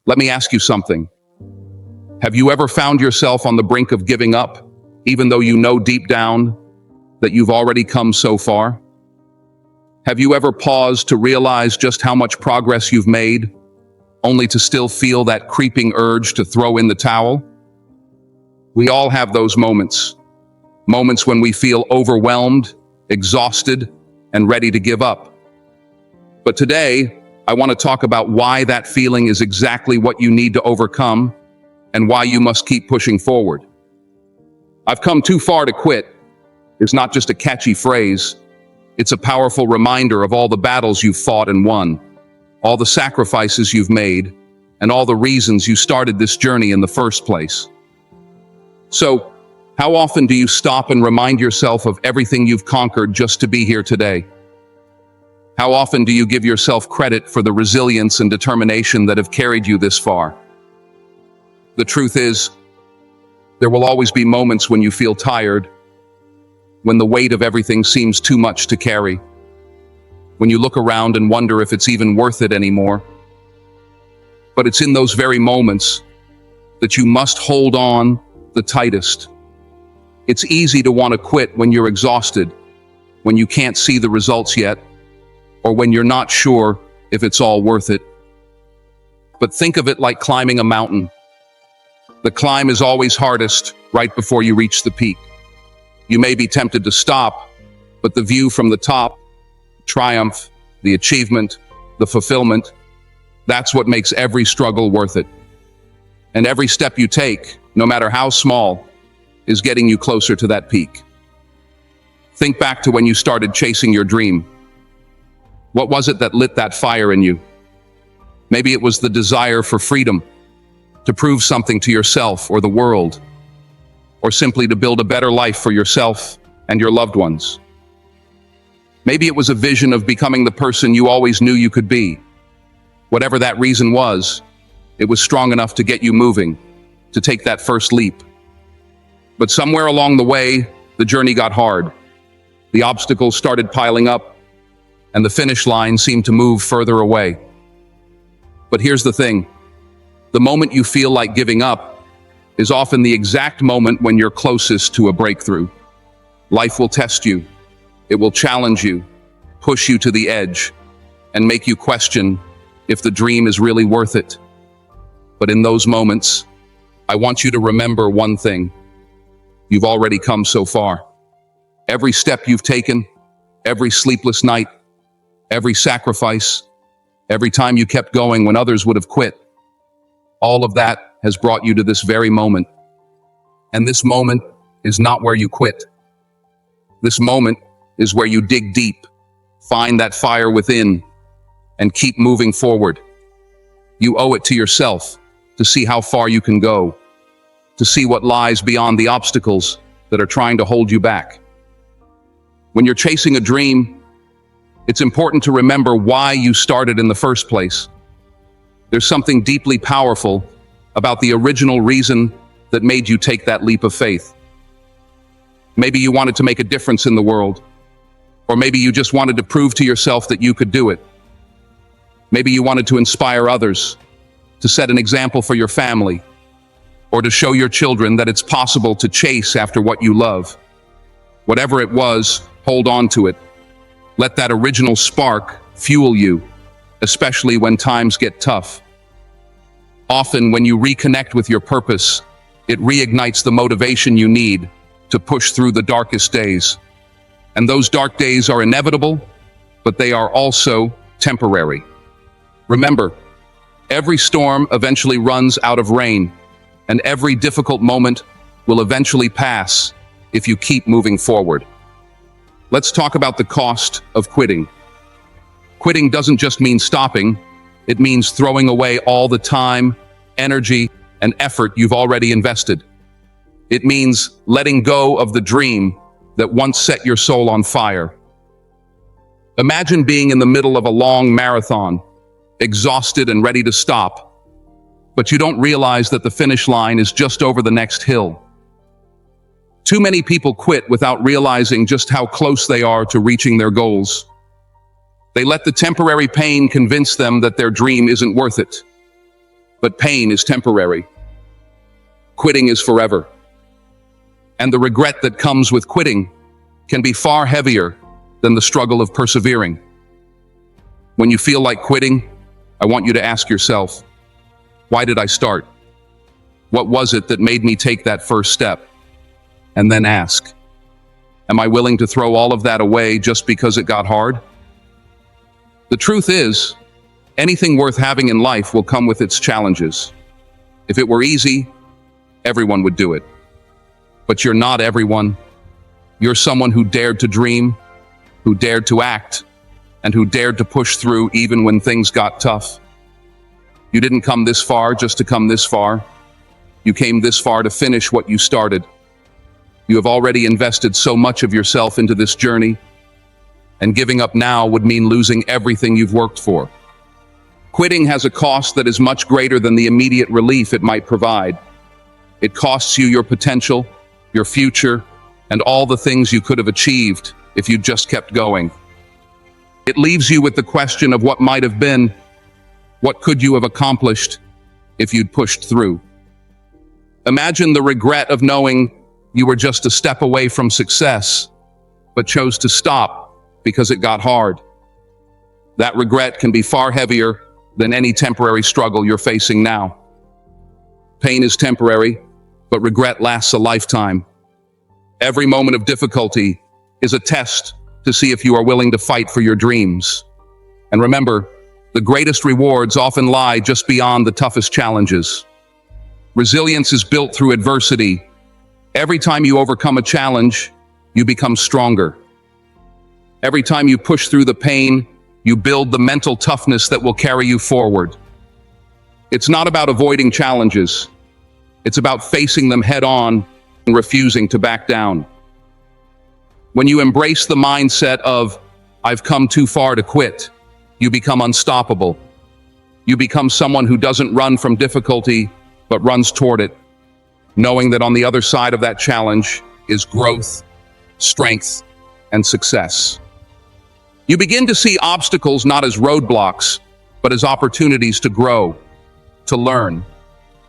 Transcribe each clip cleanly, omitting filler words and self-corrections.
Let me ask you something. Have you ever found yourself on the brink of giving up, even though you know deep down that you've already come so far? Have you ever paused to realize just how much progress you've made, only to still feel that creeping urge to throw in the towel? We all have those moments when we feel overwhelmed, exhausted, and ready to give up. But today, I want to talk about why that feeling is exactly what you need to overcome and why you must keep pushing forward. "I've come too far to quit" is not just a catchy phrase. It's a powerful reminder of all the battles you've fought and won, all the sacrifices you've made, and all the reasons you started this journey in the first place. So, how often do you stop and remind yourself of everything you've conquered just to be here today? How often do you give yourself credit for the resilience and determination that have carried you this far? The truth is, there will always be moments when you feel tired, when the weight of everything seems too much to carry, when you look around and wonder if it's even worth it anymore. But it's in those very moments that you must hold on the tightest. It's easy to want to quit when you're exhausted, when you can't see the results yet, or when you're not sure if it's all worth it. But think of it like climbing a mountain. The climb is always hardest right before you reach the peak. You may be tempted to stop, but the view from the top, the triumph, the achievement, the fulfillment, that's what makes every struggle worth it. And every step you take, no matter how small, is getting you closer to that peak. Think back to when you started chasing your dream. What was it that lit that fire in you? Maybe it was the desire for freedom, to prove something to yourself or the world, or simply to build a better life for yourself and your loved ones. Maybe it was a vision of becoming the person you always knew you could be. Whatever that reason was, it was strong enough to get you moving, to take that first leap. But somewhere along the way, the journey got hard. The obstacles started piling up, and the finish line seemed to move further away. But here's the thing. The moment you feel like giving up is often the exact moment when you're closest to a breakthrough. Life will test you. It will challenge you, push you to the edge, and make you question if the dream is really worth it. But in those moments, I want you to remember one thing. You've already come so far. Every step you've taken, every sleepless night, every sacrifice, every time you kept going when others would have quit, all of that has brought you to this very moment. And this moment is not where you quit. This moment is where you dig deep, find that fire within, and keep moving forward. You owe it to yourself to see how far you can go, to see what lies beyond the obstacles that are trying to hold you back. When you're chasing a dream, it's important to remember why you started in the first place. There's something deeply powerful about the original reason that made you take that leap of faith. Maybe you wanted to make a difference in the world, or maybe you just wanted to prove to yourself that you could do it. Maybe you wanted to inspire others, to set an example for your family, or to show your children that it's possible to chase after what you love. Whatever it was, hold on to it. Let that original spark fuel you, especially when times get tough. Often, when you reconnect with your purpose, it reignites the motivation you need to push through the darkest days. And those dark days are inevitable, but they are also temporary. Remember, every storm eventually runs out of rain, and every difficult moment will eventually pass if you keep moving forward. Let's talk about the cost of quitting. Quitting doesn't just mean stopping, it means throwing away all the time, energy, and effort you've already invested. It means letting go of the dream that once set your soul on fire. Imagine being in the middle of a long marathon, exhausted and ready to stop, but you don't realize that the finish line is just over the next hill. Too many people quit without realizing just how close they are to reaching their goals. They let the temporary pain convince them that their dream isn't worth it. But pain is temporary. Quitting is forever. And the regret that comes with quitting can be far heavier than the struggle of persevering. When you feel like quitting, I want you to ask yourself, why did I start? What was it that made me take that first step? And then ask, am I willing to throw all of that away just because it got hard? The truth is, anything worth having in life will come with its challenges. If it were easy, everyone would do it. But you're not everyone. You're someone who dared to dream, who dared to act, and who dared to push through even when things got tough. You didn't come this far just to come this far. You came this far to finish what you started. You have already invested so much of yourself into this journey, and giving up now would mean losing everything you've worked for. Quitting has a cost that is much greater than the immediate relief it might provide. It costs you your potential, your future, and all the things you could have achieved if you just kept going. It leaves you with the question of what might have been, what could you have accomplished if you'd pushed through? Imagine the regret of knowing you were just a step away from success, but chose to stop because it got hard. That regret can be far heavier than any temporary struggle you're facing now. Pain is temporary, but regret lasts a lifetime. Every moment of difficulty is a test to see if you are willing to fight for your dreams. And remember, the greatest rewards often lie just beyond the toughest challenges. Resilience is built through adversity. Every time you overcome a challenge, you become stronger. Every time you push through the pain, you build the mental toughness that will carry you forward. It's not about avoiding challenges. It's about facing them head on and refusing to back down. When you embrace the mindset of, I've come too far to quit, you become unstoppable. You become someone who doesn't run from difficulty, but runs toward it, knowing that on the other side of that challenge is growth, strength, and success. You begin to see obstacles not as roadblocks, but as opportunities to grow, to learn,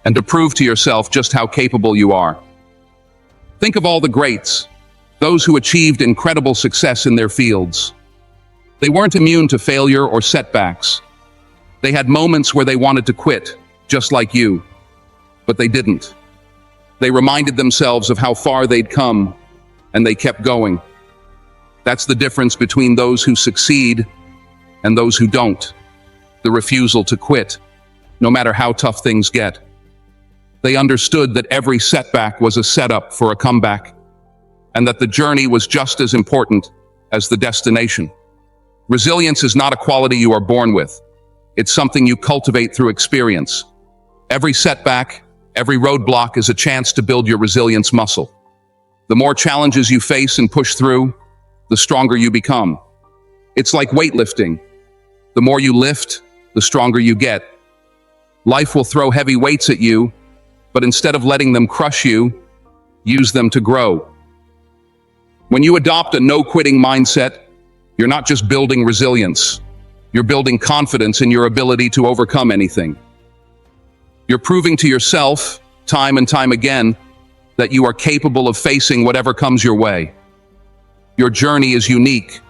and to prove to yourself just how capable you are. Think of all the greats, those who achieved incredible success in their fields. They weren't immune to failure or setbacks. They had moments where they wanted to quit, just like you, but they didn't. They reminded themselves of how far they'd come, and they kept going. That's the difference between those who succeed and those who don't. The refusal to quit, no matter how tough things get. They understood that every setback was a setup for a comeback, and that the journey was just as important as the destination. Resilience is not a quality you are born with. It's something you cultivate through experience. Every setback, every roadblock is a chance to build your resilience muscle. The more challenges you face and push through, the stronger you become. It's like weightlifting. The more you lift, the stronger you get. Life will throw heavy weights at you, but instead of letting them crush you, use them to grow. When you adopt a no-quitting mindset, you're not just building resilience. You're building confidence in your ability to overcome anything. You're proving to yourself, time and time again, that you are capable of facing whatever comes your way. Your journey is unique.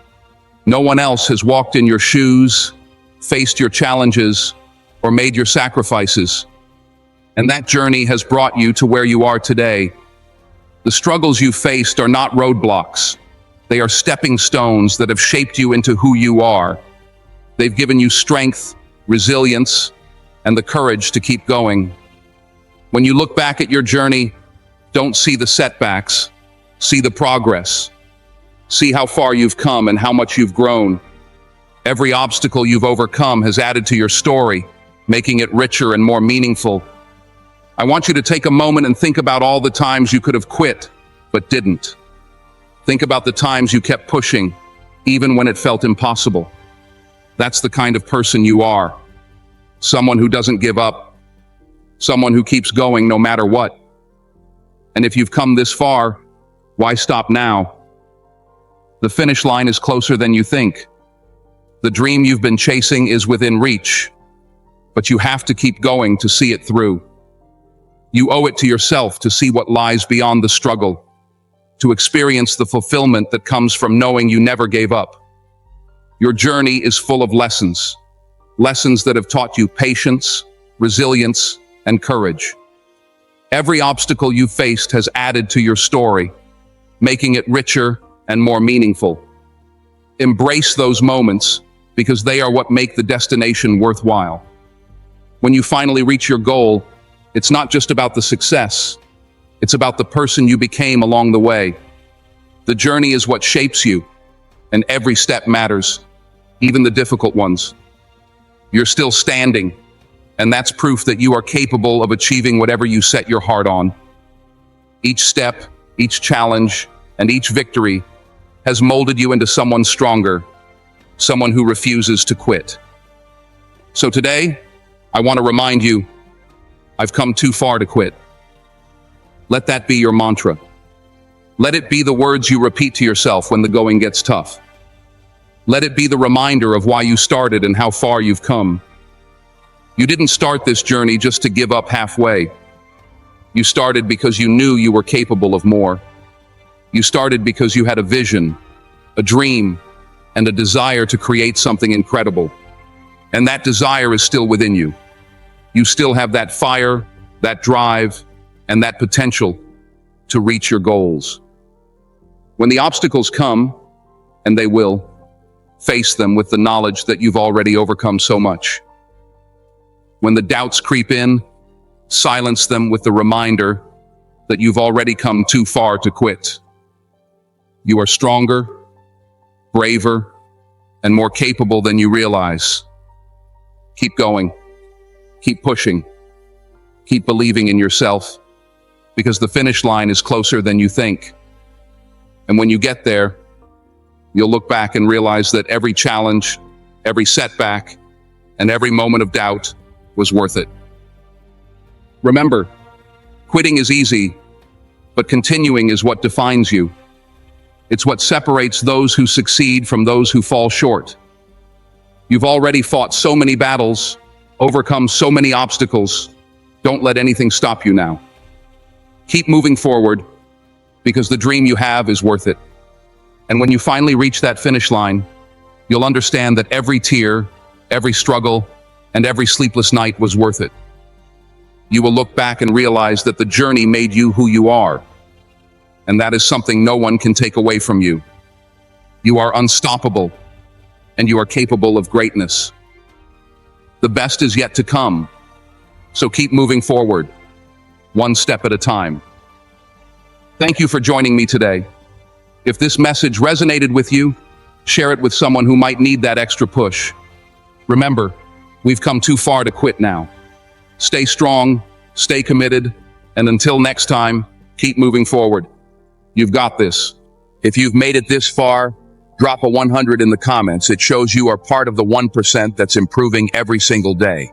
No one else has walked in your shoes, faced your challenges, or made your sacrifices. And that journey has brought you to where you are today. The struggles you faced are not roadblocks. They are stepping stones that have shaped you into who you are. They've given you strength, resilience, and the courage to keep going. When you look back at your journey, don't see the setbacks, see the progress. See how far you've come and how much you've grown. Every obstacle you've overcome has added to your story, making it richer and more meaningful. I want you to take a moment and think about all the times you could have quit, but didn't. Think about the times you kept pushing, even when it felt impossible. That's the kind of person you are. Someone who doesn't give up. Someone who keeps going no matter what. And if you've come this far, why stop now? The finish line is closer than you think. The dream you've been chasing is within reach. but you have to keep going to see it through. You owe it to yourself to see what lies beyond the struggle, to experience the fulfillment that comes from knowing you never gave up. Your journey is full of lessons that have taught you patience, resilience, and courage. Every obstacle you faced has added to your story, making it richer and more meaningful. Embrace those moments because they are what make the destination worthwhile. When you finally reach your goal, it's not just about the success, it's about the person you became along the way. The journey is what shapes you, and every step matters, even the difficult ones. You're still standing, and that's proof that you are capable of achieving whatever you set your heart on. Each step, each challenge, and each victory has molded you into someone stronger, someone who refuses to quit. So today, I want to remind you, I've come too far to quit. Let that be your mantra. Let it be the words you repeat to yourself when the going gets tough. Let it be the reminder of why you started and how far you've come. You didn't start this journey just to give up halfway. You started because you knew you were capable of more. You started because you had a vision, a dream, and a desire to create something incredible. And that desire is still within you. You still have that fire, that drive, and that potential to reach your goals. When the obstacles come, and they will, face them with the knowledge that you've already overcome so much. When the doubts creep in, silence them with the reminder that you've already come too far to quit. You are stronger, braver, and more capable than you realize. Keep going. Keep pushing. Keep believing in yourself, because the finish line is closer than you think. And when you get there, you'll look back and realize that every challenge, every setback, and every moment of doubt was worth it. Remember, quitting is easy, but continuing is what defines you. It's what separates those who succeed from those who fall short. You've already fought so many battles, overcome so many obstacles. Don't let anything stop you now. Keep moving forward, because the dream you have is worth it. And when you finally reach that finish line, you'll understand that every tear, every struggle, and every sleepless night was worth it. You will look back and realize that the journey made you who you are. And that is something no one can take away from you. You are unstoppable, and you are capable of greatness. The best is yet to come, so keep moving forward, one step at a time. Thank you for joining me today. If this message resonated with you, share it with someone who might need that extra push. Remember, we've come too far to quit now. Stay strong, stay committed, and until next time, keep moving forward. You've got this. If you've made it this far, drop a 100 in the comments. It shows you are part of the 1% that's improving every single day.